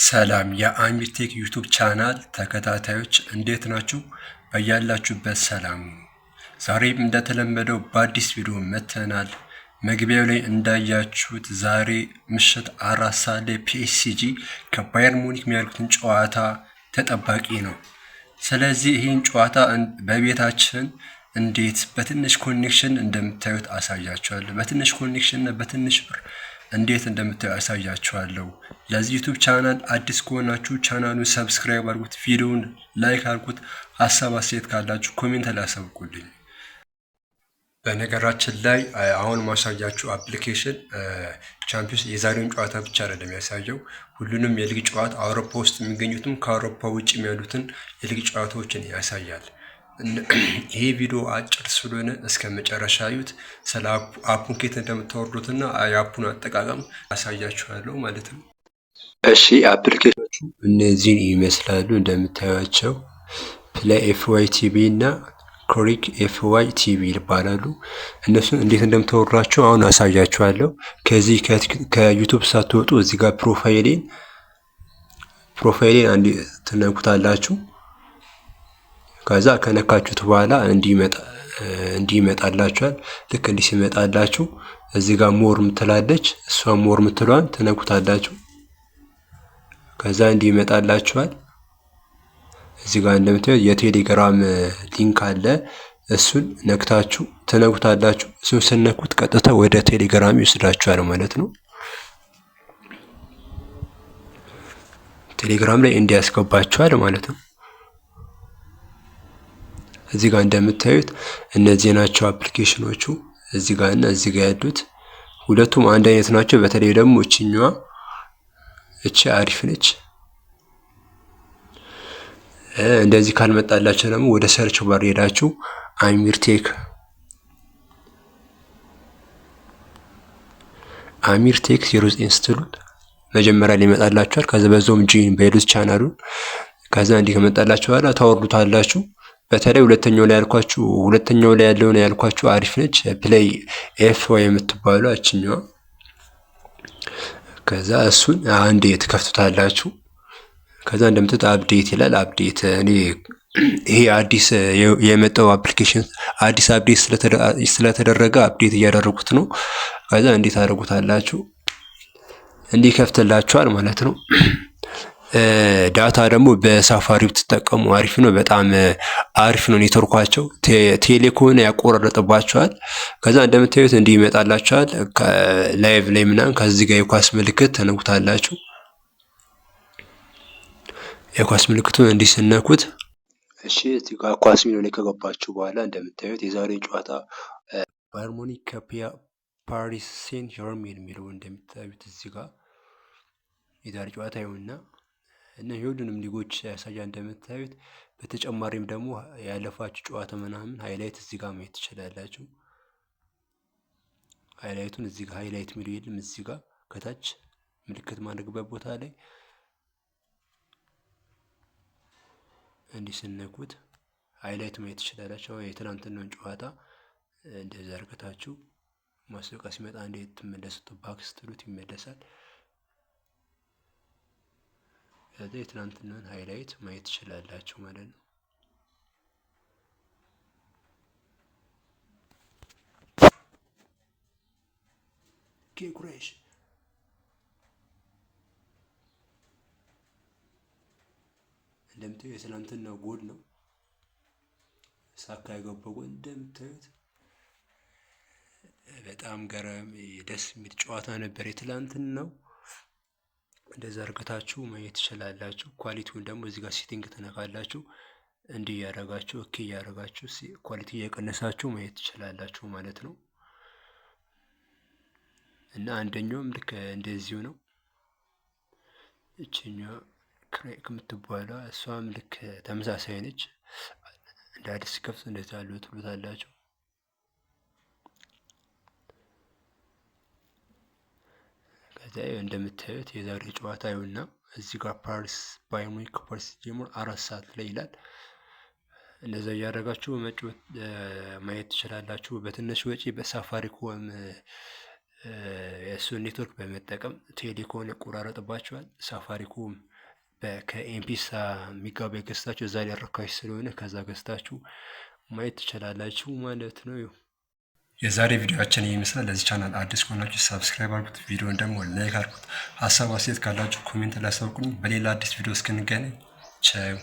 ሰላም የአሚር ቴክ ዩቱብ ቻናል ተከታታዮች እንዴት ናችሁ? በያላችሁበት ሰላም። ዛሬም እንደተለመደው በአዲስ ቪዲዮ መጥተናል። መግቢያው ላይ እንዳያችሁት ዛሬ ምሽት 4 ሰዓት ላይ ፒኤስጂ ከባየር ሙኒክ የሚያደርጉትን ጨዋታ ተጠባቂ ነው። ስለዚህ ይህን ጨዋታ በቤታችን እንዴት በትንሽ ኮኔክሽን እንደምታዩት አሳያችኋለሁ። በትንሽ ኮኔክሽን እና በትንሽ ብር እንዴት እንደምታዩ አሳያችኋለሁ። ለዚህ ዩቲዩብ ቻናል አዲስ ከሆናችሁ ቻናሉን ሰብስክራይብ አድርጉት፣ ቪዲዮውን ላይክ አድርጉት። ሀሳብ አስተያየት ካላችሁ ኮሜንት ላይ አሳውቁልኝ። በነገራችን ላይ አሁን ማሳያችሁ አፕሊኬሽን ቻምፒዮንስ የዛሬውን ጨዋታ ብቻ አይደለም ያሳየው፣ ሁሉንም የሊግ ጨዋታ አውሮፓ ውስጥ የሚገኙትም ከአውሮፓ ውጭ ያሉትን የሊግ ጨዋታዎችን ያሳያል። ይሄ ቪዲዮ አጭር ስለሆነ እስከ መጨረሻ እዩት። ስለ አፑን ከየት እንደምታወርዱትና የአፑን አጠቃቀም አሳያችኋለሁ ማለት ነው። እሺ አፕሊኬሽኖቹ እነዚህን ይመስላሉ እንደምታዩቸው። ፕሌይ ኤፍዋይ ቲቪ እና ክሪክ ኤፍዋይ ቲቪ ይባላሉ። እነሱን እንዴት እንደምታወርዷቸው አሁን አሳያችኋለሁ። ከዚህ ከዩቱብ ሳትወጡ እዚህ ጋር ፕሮፋይሌን አንድ ትነኩታላችሁ። ከዛ ከነካችሁት በኋላ እንዲመጣላችኋል። ልክ እንዲህ ሲመጣላችሁ እዚህ ጋር ሞር ምትላለች፣ እሷ ሞር ምትሏን ትነኩታላችሁ። ከዛ እንዲመጣላችኋል። እዚህ ጋር እንደምታዩት የቴሌግራም ሊንክ አለ። እሱን ነክታችሁ ትነኩታላችሁ። እሱን ስነኩት ቀጥታ ወደ ቴሌግራም ይወስዳችኋል ማለት ነው። ቴሌግራም ላይ እንዲያስገባችኋል ማለት ነው። እዚህ ጋር እንደምታዩት እነዚህ ናቸው አፕሊኬሽኖቹ። እዚህ ጋር እና እዚህ ጋር ያሉት ሁለቱም አንድ አይነት ናቸው። በተለይ ደግሞ እቺ አሪፍ ነች። እንደዚህ ካልመጣላችሁ ደግሞ ወደ ሰርች ባር ሄዳችሁ አሚር ቴክ 09 ስትሉት መጀመሪያ ላይ ይመጣላችኋል። ከዛ በዛውም ጂን በሌሎች ቻናሉን ከዛ እንዲህ ከመጣላችሁ በኋላ ታወርዱታላችሁ። በተለይ ሁለተኛው ላይ ያለውን ያልኳችሁ አሪፍ ነች። ፕሌይ ኤፍ ወይ የምትባለው አችኛዋ። ከዛ እሱን አንዴ ትከፍቱታላችሁ። ከዛ እንደምትት አፕዴት ይላል። አፕዴት ይሄ አዲስ የመጣው አፕሊኬሽን አዲስ አፕዴት ስለተደረገ አፕዴት እያደረጉት ነው። ከዛ እንዴት አደረጉታላችሁ እንዲህ ከፍትላችኋል ማለት ነው። ዳታ ደግሞ በሳፋሪ ብትጠቀሙ አሪፍ ነው። በጣም አሪፍ ነው ኔትወርኳቸው። ቴሌኮን ያቆራረጥባቸዋል። ከዛ እንደምታዩት እንዲህ ይመጣላችኋል ላይቭ ላይ ምናምን። ከዚህ ጋር የኳስ ምልክት ተነኩታላችሁ። የኳስ ምልክቱን እንዲህ ስነኩት እሺ፣ እዚህ ጋር ኳስ ሚሊዮን ላይ ከገባችሁ በኋላ እንደምታዩት የዛሬን ጨዋታ ባየር ሙኒክ ከፓሪስ ሴን ዠርሜን የሚለው እንደምታዩት እዚህ ጋር የዛሬ ጨዋታ ይሁንና እና የሁሉንም ሊጎች ያሳያል እንደምታዩት። በተጨማሪም ደግሞ ያለፋችሁ ጨዋታ ምናምን ሃይላይት እዚህ ጋር ማየት ትችላላችሁ። ሃይላይቱን እዚህ ጋር ሃይላይት ሚሉ የለም። እዚህ ጋር ከታች ምልክት ማድረግበት ቦታ ላይ እንዲህ ስነኩት ሃይላይት ማየት ትችላላችሁ። የትናንትናውን ጨዋታ እንደዛ አድርጋችሁ ማስታወቂያ ሲመጣ እንዴት ትመለሱት ባክ ስትሉት ይመለሳል። ከዛ የትናንትናን ሃይላይት ማየት ትችላላችሁ ማለት ነው። ኬኩሬሽ እንደምታዩት የትናንትናው ጎል ነው። ሳካ የገባው ጎል እንደምታዩት በጣም ገራሚ ደስ የሚል ጨዋታ ነበር የትናንትናው። እንደዛ አድርጋችሁ ማየት ትችላላችሁ። ኳሊቲውን ደግሞ እዚህ ጋር ሴቲንግ ትነካላችሁ። እንዲህ ያደረጋችሁ ኦኬ ያደረጋችሁ ኳሊቲ እየቀነሳችሁ ማየት ትችላላችሁ ማለት ነው። እና አንደኛውም ልክ እንደዚሁ ነው። እችኛዋ ክሬክ የምትባለው እሷም ልክ ተመሳሳይ ነች። እንደ አዲስ ከፍት እንደዛ አለው ትሉታላችሁ። ከዛ እንደምታዩት የዛሬ ጨዋታ ይሁንና እዚህ ጋር ፓሪስ ባየር ሙኒክ ከፓሪስ ጀምሮ 4 ሰዓት ላይ ይላል። እንደዛ እያደረጋችሁ መጫወት ማየት ትችላላችሁ። በትንሽ ወጪ በሳፋሪኮም የእሱን ኔትወርክ በመጠቀም ቴሌኮም ያቆራረጥባችኋል። ሳፋሪኮም ከኤምፒሳ ሚጋባይት ገዝታችሁ እዛ ላይ ርካሽ ስለሆነ ከዛ ገዝታችሁ ማየት ትችላላችሁ ማለት ነው። የዛሬ ቪዲዮአችን ይህ ይመስላል። ለዚህ ቻናል አዲስ ከሆናችሁ ሰብስክራይብ አድርጉት፣ ቪዲዮን ደግሞ ላይክ አድርጉት። ሀሳብ አስተያየት ካላችሁ ኮሜንት ላይ አሳውቁኝ። በሌላ አዲስ ቪዲዮ እስክንገናኝ ቻው።